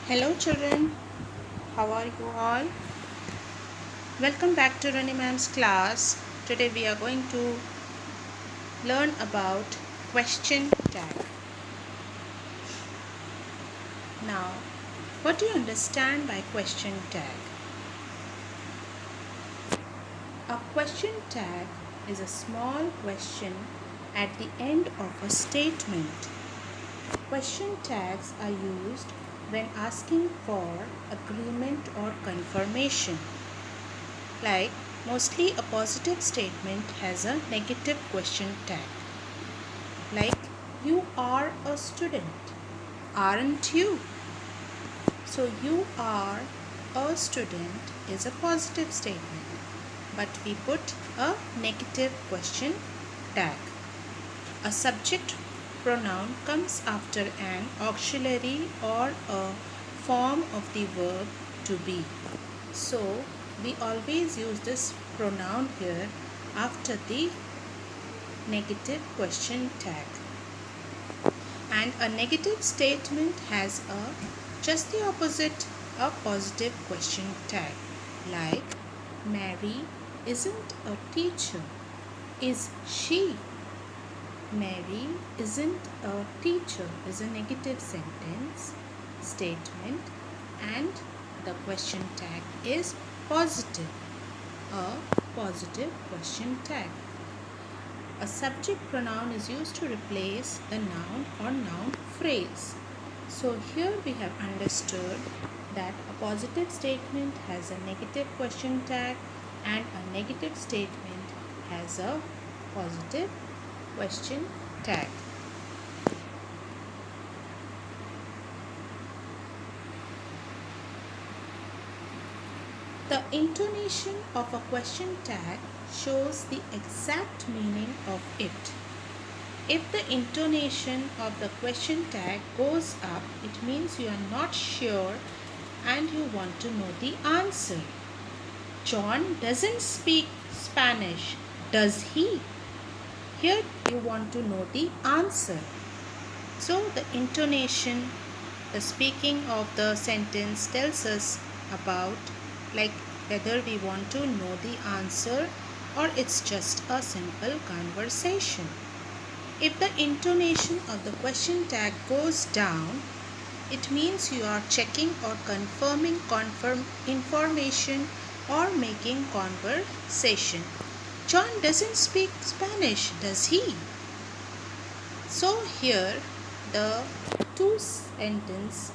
Hello children, how are you all? Welcome back to Rani Ma'am's class. Today we are going to learn about question tag. Now, what do you understand by question tag? A question tag is a small question at the end of a statement. Question tags are used when asking for agreement or confirmation. Like, mostly a positive statement has a negative question tag. Like, you are a student, aren't you? So, you are a student is a positive statement, but we put a negative question tag. A subject pronoun comes after an auxiliary or a form of the verb to be. So, we always use this pronoun here after the negative question tag. And a negative statement has a just the opposite, a positive question tag. Like, Mary isn't a teacher, is she? Mary isn't a teacher is a negative sentence statement, and the question tag is positive, a positive question tag. A subject pronoun is used to replace the noun or noun phrase. So here we have understood that a positive statement has a negative question tag and a negative statement has a positive question tag. The intonation of a question tag shows the exact meaning of it. If the intonation of the question tag goes up, it means you are not sure and you want to know the answer. John doesn't speak Spanish, does he? Here you want to know the answer. So the intonation, the speaking of the sentence tells us about like whether we want to know the answer or it's just a simple conversation. If the intonation of the question tag goes down, it means you are checking or confirming information or making conversation. John doesn't speak Spanish, does he? So here the two sentence,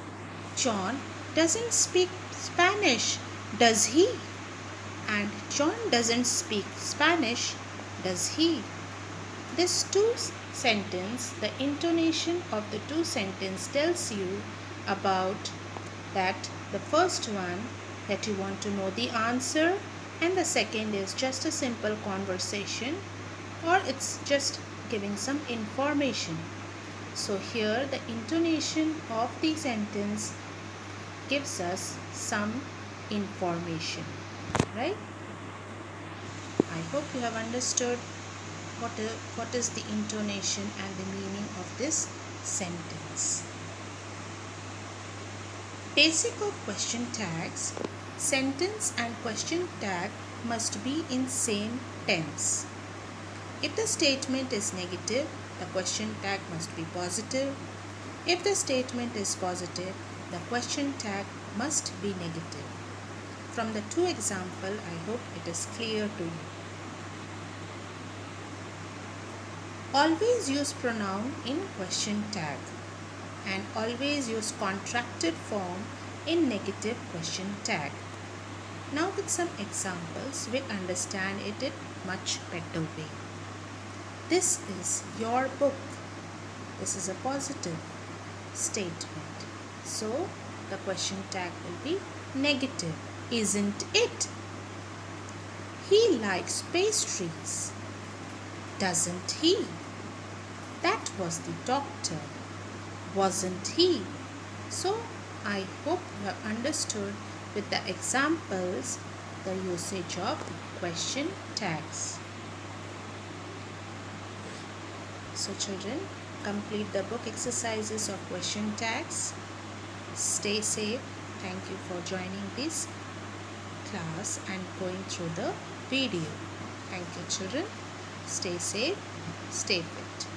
John doesn't speak Spanish, does he? And John doesn't speak Spanish, does he? This two sentence, the intonation of the two sentence tells you about that the first one that you want to know the answer, and the second is just a simple conversation or it's just giving some information. So here the intonation of the sentence gives us some information, right? I hope you have understood what is the intonation and the meaning of this sentence. Basic of question tags. Sentence and question tag must be in same tense. If the statement is negative, the question tag must be positive. If the statement is positive, the question tag must be negative. From the two examples, I hope it is clear to you. Always use pronoun in question tag and always use contracted form in negative question tag. Now with some examples, we'll understand it in much better way. This is your book. This is a positive statement. So the question tag will be negative, isn't it? He likes pastries, doesn't he? That was the doctor, wasn't he? So I hope you have understood with the examples the usage of question tags. So children, complete the book exercises of question tags. Stay safe. Thank you for joining this class and going through the video. Thank you, children. Stay safe, stay fit.